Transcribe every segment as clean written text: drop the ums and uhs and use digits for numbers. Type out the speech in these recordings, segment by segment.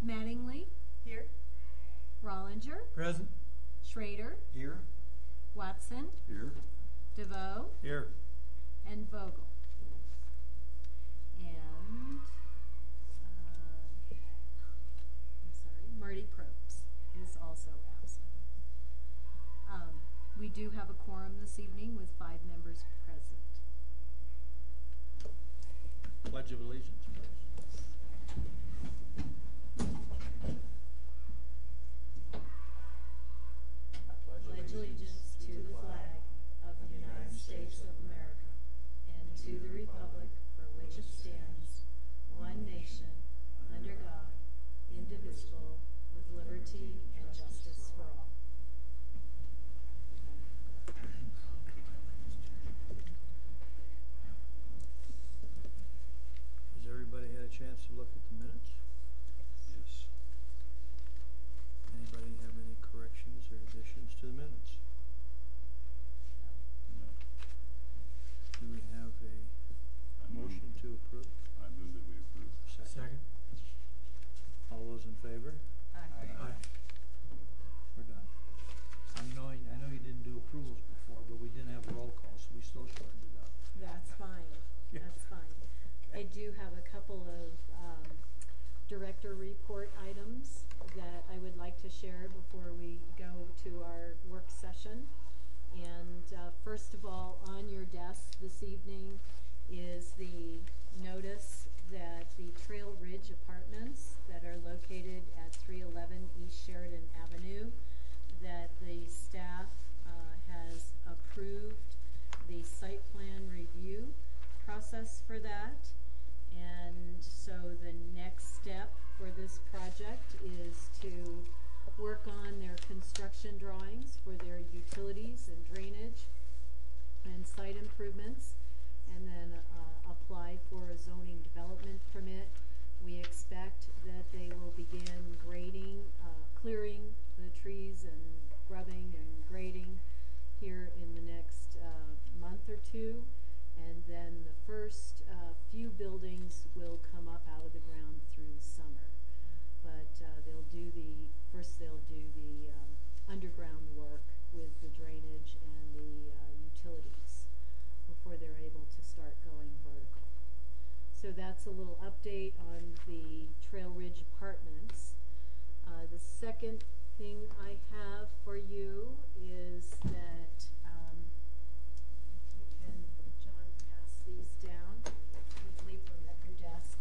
Mattingly. Here. Rollinger. Present. Schrader. Here. Watson. Here. DeVoe. Here. And Vogel. And I'm sorry, Marty Probst is also absent. We do have a quorum this evening with 5 members present. Pledge of Allegiance, please. Pledge allegiance to the flag of the United States of America and to the republic for which it stands, one nation, under God, indivisible, with liberty and justice for all. Has everybody had a chance to look at the minutes? Yes. Anybody have any corrections or additions to the minutes? No. Do we have a motion to approve? I move that we approve. Second. All those in favor? Aye. We're done. I know you didn't do approvals before, but we didn't have a roll call, so we still shortened it up. That's fine. Yeah. That's fine. I do have a couple of director report items that I would like to share before we go to our work session. And first of all, on your desk this evening is the notice that the Trail Ridge Apartments that are located at 311 East Sheridan Avenue, that the staff has approved the site plan review process for that. And so the next step for this project is to work on their construction drawings for their utilities and drainage and site improvements, and then apply for a zoning development permit. We expect that they will begin grading, clearing the trees and grubbing and grading here in the next month or two. And then the first few buildings will come up out of the ground through the summer. But they'll do the underground work with the drainage and the utilities before they're able to start going vertical. So that's a little update on the Trail Ridge Apartments. The second thing I have for you is that if you can, John, pass these down. You leave them at your desk.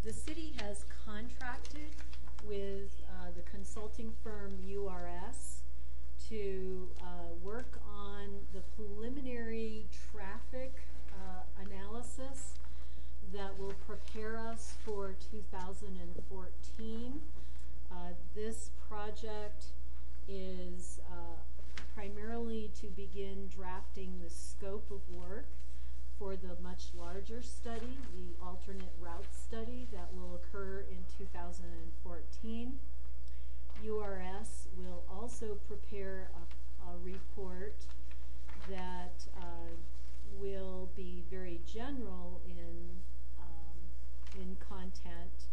The city has contracted with the consulting firm URS to work on the preliminary traffic analysis that will prepare us for 2014. This project is primarily to begin drafting the scope of work for the much larger study, the alternate route study that will occur in 2014. URS will also prepare a report that will be very general in content,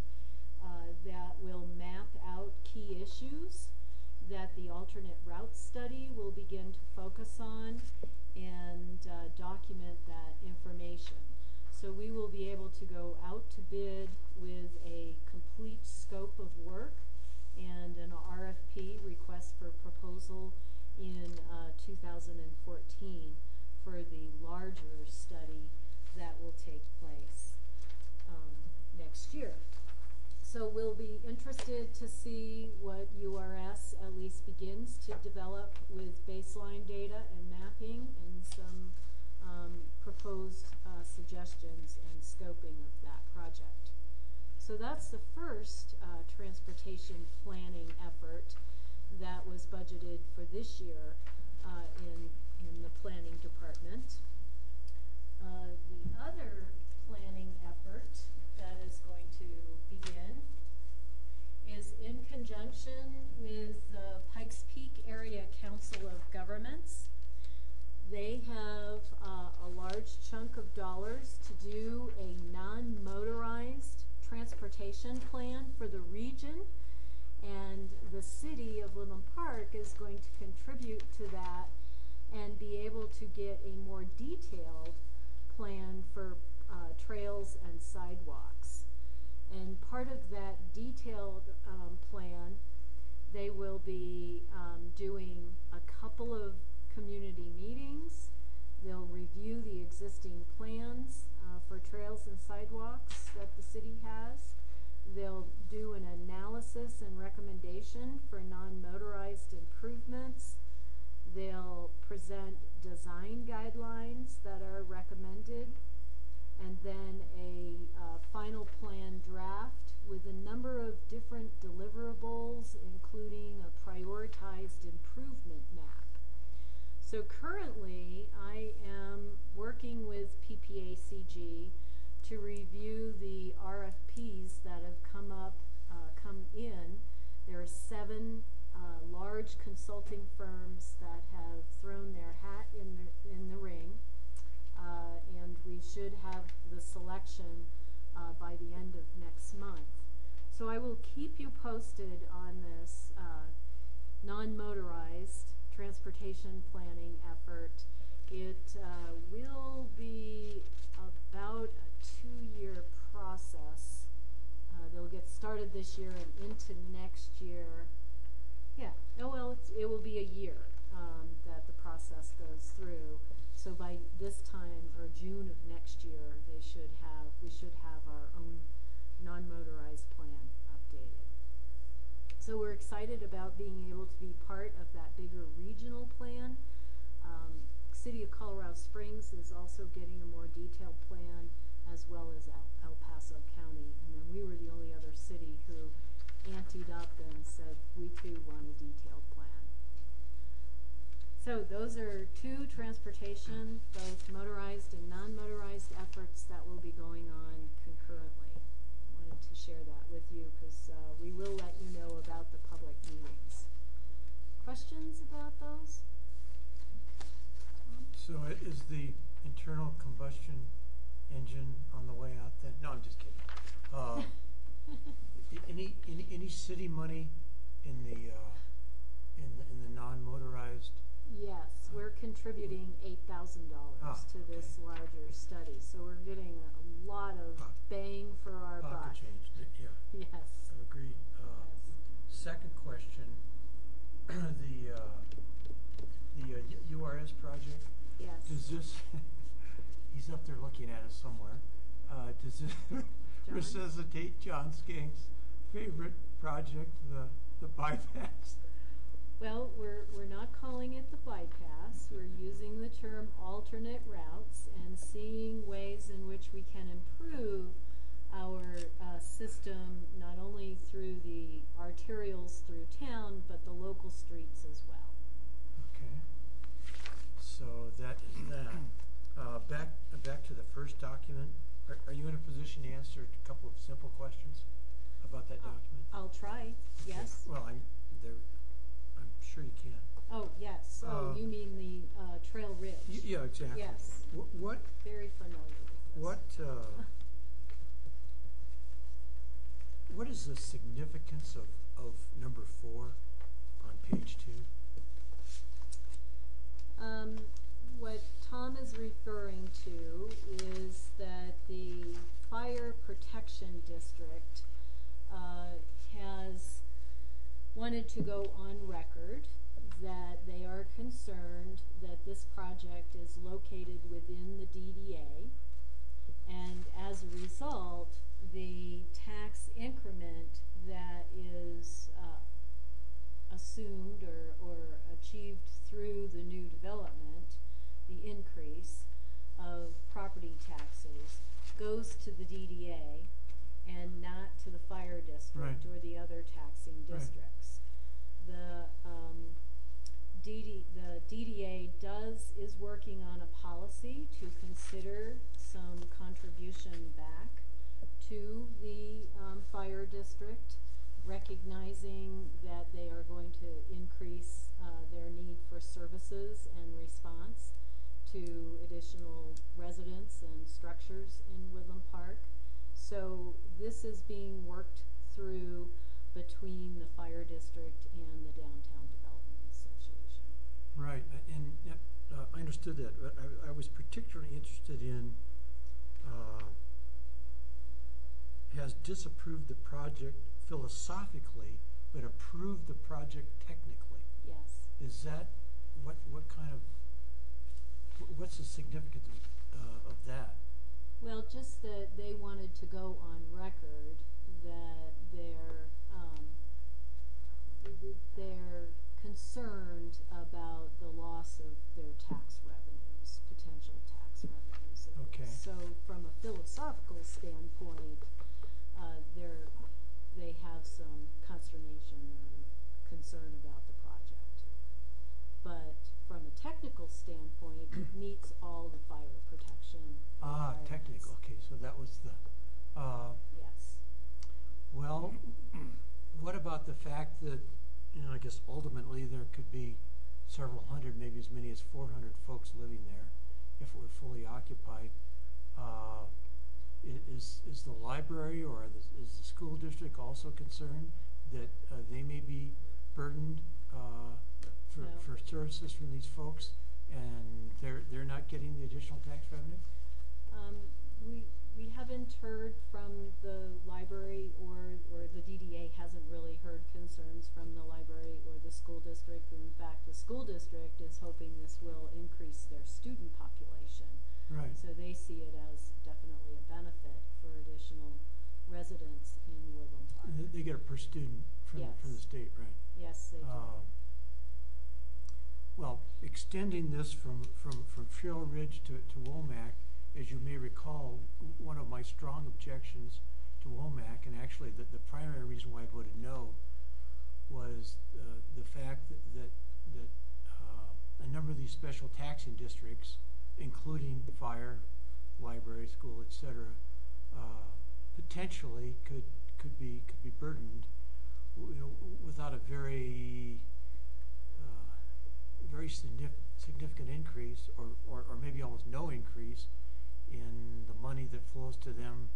that will map out key issues that the alternate route study will begin to focus on and document that information. So we will be able to go out to bid with a complete scope of work and an RFP, request for proposal, in 2014 for the larger study that will take place next year. So we'll be interested to see what URS at least begins to develop with baseline data and mapping and some proposed suggestions and scoping of that project. So that's the first transportation planning effort that was budgeted for this year in the planning department. The other planning effort that is going to begin is in conjunction with the Pikes Peak Area Council of Governments. They have a large chunk of dollars to do a non-motorized transportation transportation plan for the region, and the city of Woodland Park is going to contribute to that and be able to get a more detailed plan for trails and sidewalks. And part of that detailed plan, they will be doing a couple of community meetings. They'll review the existing plans for trails and sidewalks that the city has. They'll do an analysis and recommendation for non-motorized improvements. They'll present design guidelines that are recommended, and then a final plan draft with a number of different deliverables, including a prioritized improvement map. So currently, I am working with PPACG to review the RFPs that have come in. There are 7 large consulting firms that have thrown their hat in the ring, and we should have the selection by the end of next month. So I will keep you posted on this non-motorized transportation planning effort. It will be about a 2-year process. They'll get started this year and into next year. Yeah, oh well, it will be a year that the process goes through. So by this time, or June of next year, we should have our own non-motorized plan updated. So we're excited about being able to be part of that bigger regional plan. City of Colorado Springs is also getting a more detailed plan, as well as El Paso County. And then we were the only other city who anteed up and said we too want a detailed plan. So those are 2 transportation, both motorized and non-motorized efforts that will be going on concurrently. I wanted to share that with you because we will let you know about the public meetings. Questions about those? So is the internal combustion engine on the way out then? No, I'm just kidding. Any city money in the non-motorized? Yes, we're contributing $8,000 to this larger study, so we're getting a lot of bang for our buck. Pocket change, yeah. Yes. Agreed. Yes. Second question, the URS project. Yes. Does this? He's up there looking at us somewhere. Does this resuscitate John Skank's favorite project, the bypass? Well, we're not calling it the bypass. We're using the term alternate routes and seeing ways in which we can improve our system, not only through the arterials through town, but the local streets as well. Okay. So that is that. Back to the first document. Are you in a position to answer a couple of simple questions about that document? I'll try. Okay. Yes. Well, I'm sure you can. Oh yes. You mean the Trail Ridge? Yeah, exactly. Yes. What? Very familiar with this. What is the significance of number 4 on page 2? What Tom is referring to is that the Fire Protection District has wanted to go on record that they are concerned that this project is located within the DDA, and as a result, the tax increment that is assumed or achieved through the new development, the increase of property taxes, goes to the DDA and not to the fire district or the other taxing districts. The DDA is working on a policy to consider some contribution back to the fire district, recognizing that they are going to increase their need for services and response to additional residents and structures in Woodland Park. So this is being worked through between the fire district and the Downtown Development Association. Right, and I understood that, but I was particularly interested in, has disapproved the project philosophically, but approved the project technically. Yes. Is that, what kind of, what's the significance of that? Well, just that they wanted to go on record that they're concerned about the loss of their tax revenues, potential tax revenues. Okay. So from a philosophical standpoint, they have some consternation or concern about the project. But from a technical standpoint, it meets all the fire protection requirements. Technical, okay, so that was the, Yes. well, what about the fact that, I guess ultimately there could be several hundred, maybe as many as 400 folks living there if it were fully occupied. Is the library or is the school district also concerned that they may be burdened for services from these folks and they're not getting the additional tax revenue? We haven't heard from the library or the DDA hasn't really heard concerns from the library or the school district. In fact, the school district is hoping this will increase their student population. Right. So they see it as definitely a benefit for additional residents in Woodland Park. They get it per student from the state, right? Yes, they do. Well, extending this from Trail Ridge to Womack, as you may recall, one of my strong objections to Womack, and actually the primary reason why I voted no, was the fact that a number of these special taxing districts, including fire, library, school, etc., potentially could be burdened, without a very significant increase, or maybe almost no increase in the money that flows to them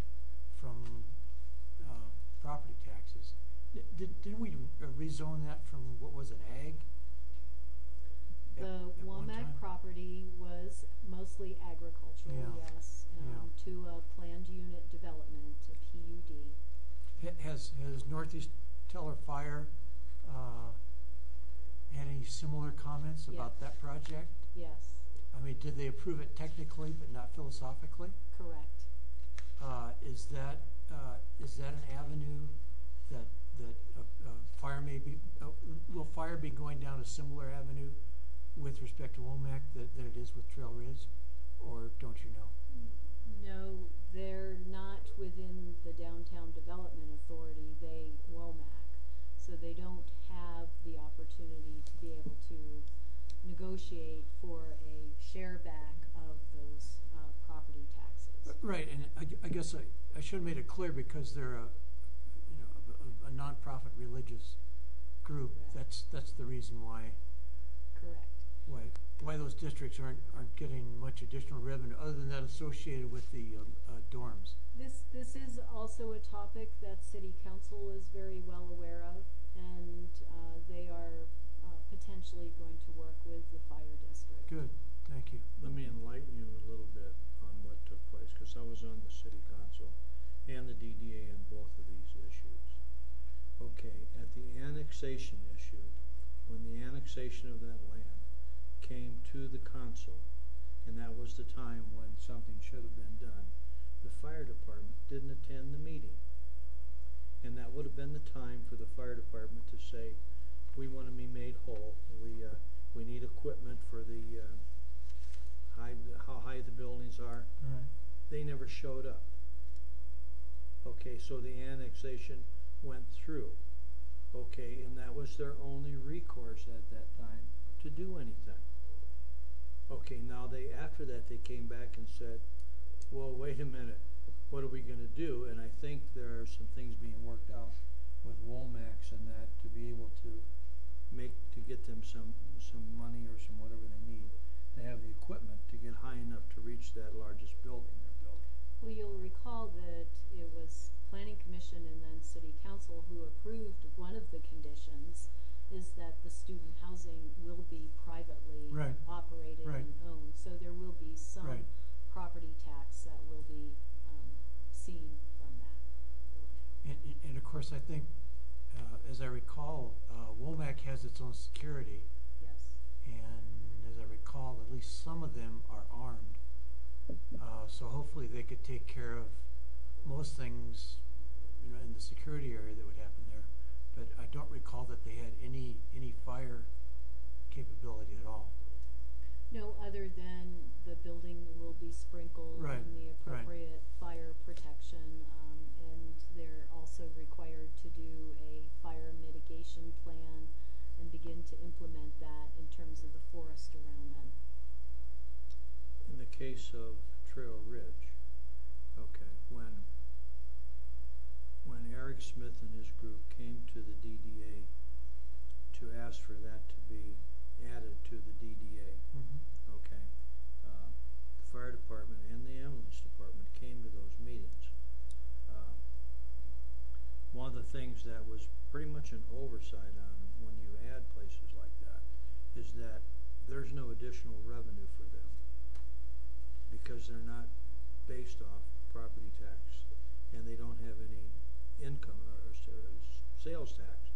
from property taxes. Didn't we rezone that from, what was it, ag? The Womack property was mostly agricultural, yes, to a planned unit development, a PUD. Has Northeast Teller Fire had any similar comments about that project? Yes. I mean, did they approve it technically but not philosophically? Correct. Is that an avenue that fire may be? Will fire be going down a similar avenue with respect to Womack that it is with Trail Ridge, or don't you know? No, they're not within the Downtown Development Authority. Womack, so they don't have the opportunity to be able to negotiate for a share back of those property taxes. Right, and I guess I should have made it clear, because they're a nonprofit religious group. Correct. That's the reason why. Correct. Why those districts aren't getting much additional revenue other than that associated with the dorms. This is also a topic that City Council is very well aware of, and they are potentially going to work with the fire district. Good, thank you. Let me enlighten you a little bit on what took place, because I was on the City Council and the DDA on both of these issues. Okay, at the annexation issue, when the annexation of that land came to the council, and that was the time when something should have been done, the fire department didn't attend the meeting. And that would have been the time for the fire department to say, we want to be made whole. We need equipment for the how high the buildings are. Right. They never showed up. Okay, so the annexation went through. Okay, and that was their only recourse at that time to do anything. Okay, now after that they came back and said, well, wait a minute, what are we going to do? And I think there are some things being worked out with Womack and that to be able to get them some money or some whatever they need to have the equipment to get high enough to reach that largest building they're building. Well, you'll recall that it approved, one of the conditions is that the student housing will be privately Right. operated Right. and owned. So there will be some Right. property tax that will be seen from that. And of course, I think, as I recall, Womack has its own security, Yes. and as I recall, at least some of them are armed. So hopefully they could take care of most things, in the security area that would happen there. But I don't recall that they had any fire capability at all. No, other than the building will be sprinkled Right, in the right. appropriate fire protection, and they're also required to do a fire mitigation plan and begin to implement that in terms of the forest around them. In the case of Trail Ridge, okay, when Eric Smith and his group came to the DDA to ask for that to be added to the DDA, okay, the fire department and the ambulance department came to those meetings. One of the things that was pretty much an oversight on when you add places like that is that there's no additional revenue for them because they're not based off property tax and they don't have any income or sales tax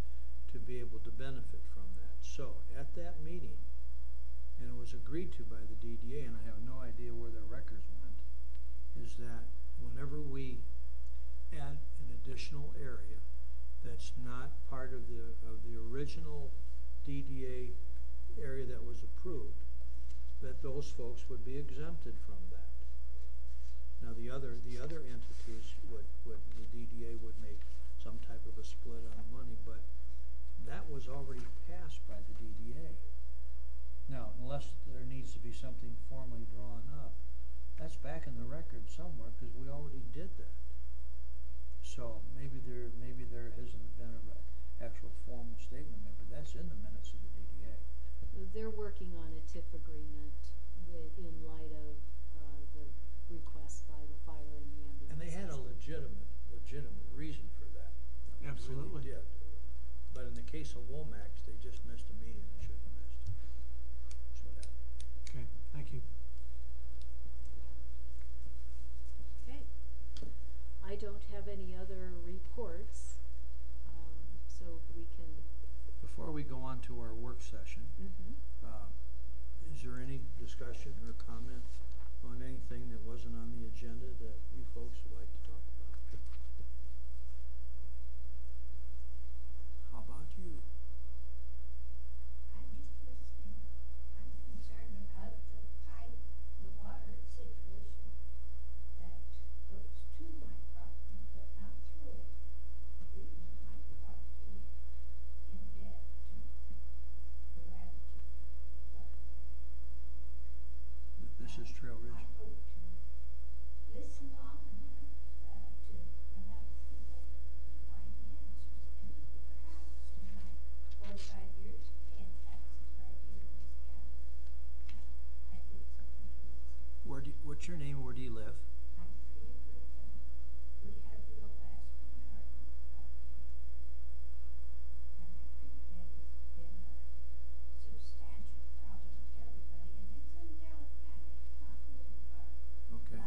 to be able to benefit from that. So at that meeting, and it was agreed to by the DDA, and I have no idea where their records went, is that whenever we add an additional area that's not part of the original DDA area that was approved, that those folks would be exempted from that. Now the other entities the DDA would make some type of a split on the money, but that was already passed by the DDA. Now, unless there needs to be something formally drawn up, that's back in the record somewhere because we already did that. So maybe there hasn't been an actual formal statement made, but that's in the minutes of the DDA. They're working on a TIF agreement in light of the request by the fire and the ambulance. And they had a legitimate reason for that. They Absolutely. really did. But in the case of Womack's, they just missed a meeting they shouldn't have missed. That's what happened. Okay, thank you. Okay. I don't have any other reports, so we can. Before we go on to our work session, is there any discussion or comment on anything that wasn't on the agenda that you folks would like to talk about? How about you? I'm just listening. I'm concerned about the pipe, the water situation that goes to my property, but not through it, leaving my property in debt to the Latitude Club. This is Trail Ridge. I hope to listen long enough to enough people to find the answers, and perhaps in my 45 years paying taxes right here in this county, I did something to listen. What's your name? Where do you live? I'm Frida Griffin. We have the old Aspen Garden property, and that creek bed has been a substantial problem to everybody, and it's in Delaware County, it's not Woodland Park. Okay.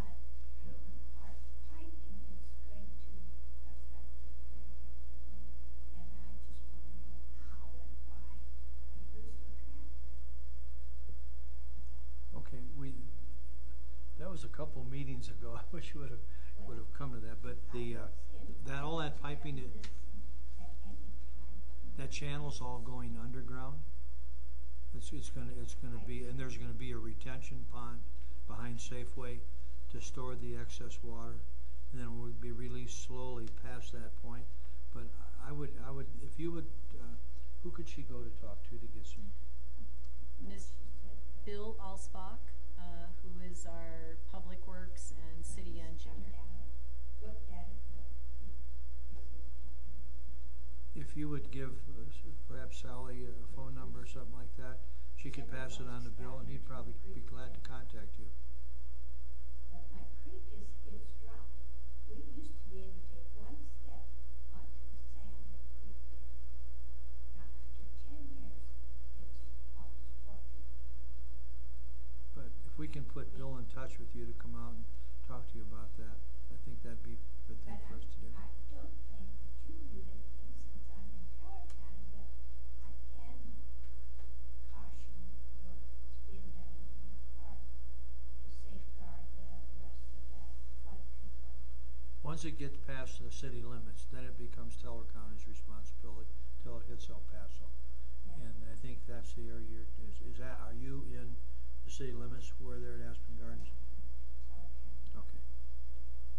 But our piping is going to affect it very definitely, and I just want to know how and why I lose the tractor. Okay, that was a couple meetings ago. I wish you would have come to that. But all that piping, Listen at any time. that channel's all going underground. It's gonna be, and there's gonna be a retention pond behind Safeway to store the excess water, and then it would be released slowly past that point. But I would, if you would, who could she go to talk to get some? Ms. Bill Alsbach, who is our Public Works and City Engineer. Looked at it, but he said If you would give perhaps Sally a phone number or something like that, she could pass it on to Bill, and he'd probably be glad to contact you. but my creek is dropping. We used to be able to take one step onto the sand that creek can put Bill in touch with you to come out and talk to you about that. I think that'd be a good thing for us to do. I don't think that you do anything since I'm in Peloton, but I can caution work that's being done in the park to safeguard the rest of that flood control. Once it gets past the city limits, then it becomes Teller County's responsibility till it hits El Paso. Yeah. And I think that's the area is that, are you in the city limits where they're at Aspen Gardens? Peloton. Okay.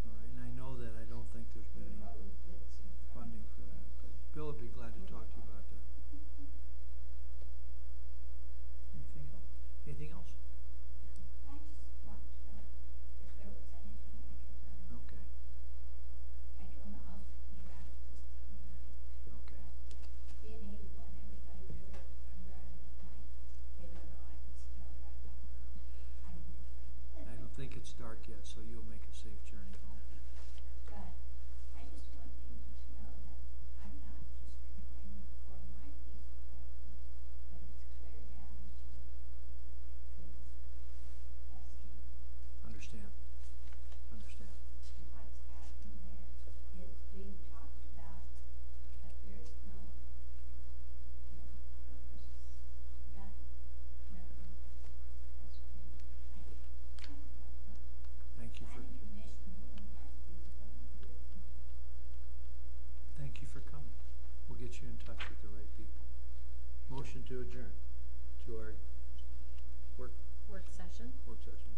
All right, and I know that I don't think there's The been any road that's in front. funding for that, but Bill would be glad to talk to you about that. Anything else? Anything else? I just want to know if there was anything I could learn. Okay, I don't often get out at this time of night. okay. Being 81, everybody worries if I'm driving at night. They don't know I can still drive. I'm I don't think it's dark yet, so you'll make a safe journey home. But I just want people to know that I'm not just complaining for my piece of property, but it's clear down to Cascade. Understand? Understand. And what's happening there is being talked about, but there is no purpose done. Nothing has been planned. Thank you for, Planning commission will have these done years. thank you for coming. We'll get you in touch with the right people. Motion to adjourn to our work Work session. session.